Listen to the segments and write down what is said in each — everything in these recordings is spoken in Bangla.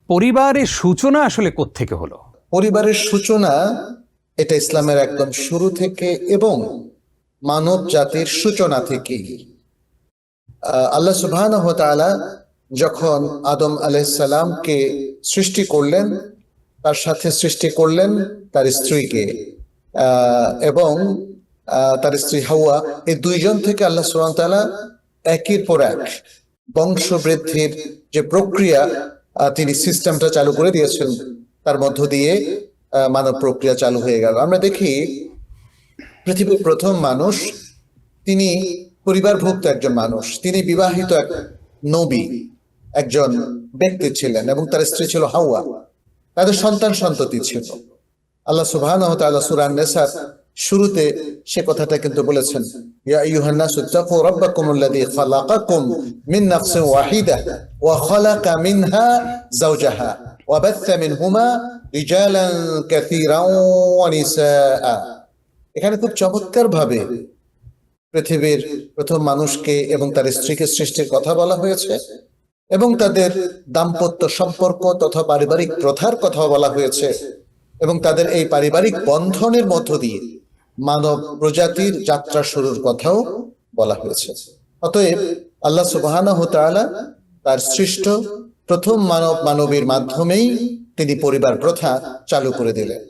পরিবারের সূচনা আসলে কোত্থেকে হলো? পরিবারের সূচনা এটা ইসলামের একদম শুরু থেকে এবং মানব জাতির সূচনা থেকেই। আল্লাহ সুবহানাহু ওয়া তাআলা যখন আদম আলাইহিস সালামকে সৃষ্টি করলেন, তার সাথে সৃষ্টি করলেন তার স্ত্রীকে এবং তার স্ত্রী হাওয়া, এই দুইজন থেকে আল্লাহ সুবহানাহু ওয়া তাআলা একের পর এক বংশবৃদ্ধির যে প্রক্রিয়া তিনি সিস্টেমটা চালু করে দিয়েছেন, তার মধ্য দিয়ে মানব প্রক্রিয়া চালু হয়ে গেল। আমরা দেখি পৃথিবীর প্রথম মানুষ, তিনি পরিবারভুক্ত একজন মানুষ, তিনি বিবাহিত এক নবী একজন ব্যক্তি ছিলেন এবং তার স্ত্রী ছিল হাওয়া। তাদের সন্তান সন্ততি ছিল। আল্লাহ সুবহানাহু ওয়া তাআলা সূরা আন-নিসার শুরুতে সে কথাটা কিন্তু বলেছেন, ইয়া আইয়ুহান নাসু তাকু রাব্বাকুমুল্লাযী খালাকাকুম মিন নাফসিন ওয়াহিদাহ ওয়া খালাকা মিনহা যাওজাহা ওয়া বাথা মিনহুমা রিজালান কাসীরান ওয়া নিসাআ। এখানে খুব চমৎকার ভাবে পৃথিবীর প্রথম মানুষকে এবং তার স্ত্রীকে সৃষ্টির কথা বলা হয়েছে এবং তাদের দাম্পত্য সম্পর্ক তথা পারিবারিক প্রথার কথা বলা হয়েছে এবং তাদের এই পারিবারিক বন্ধনের মধ্য দিয়ে মানব প্রজাতির যাত্রা শুরুর কথাও বলা হয়েছে। অতএব আল্লাহ সুবহানাহু ওয়া তাআলা তার সৃষ্ট প্রথম মানবীর মাধ্যমেই তিনি পরিবার প্রথা চালু করে দিলেন।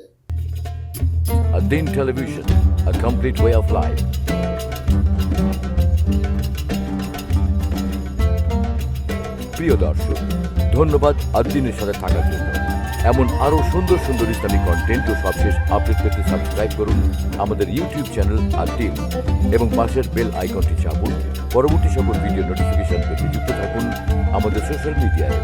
Ad-Din Television, a complete way of life. প্রিয় দর্শক, ধন্যবাদ ad-Din-এর সাথে থাকার জন্য। এমন আরো সুন্দর সুন্দর ইসলামিক কন্টেন্ট ও সবশেষ আপডেট পেতে সাবস্ক্রাইব করুন আমাদের ইউটিউব চ্যানেল ad-Din এবং পাশের বেল আইকনটি চাপুন। পরবর্তী সকল ভিডিও নোটিফিকেশন পেতে যুক্ত থাকুন আমাদের সোশ্যাল মিডিয়ায়।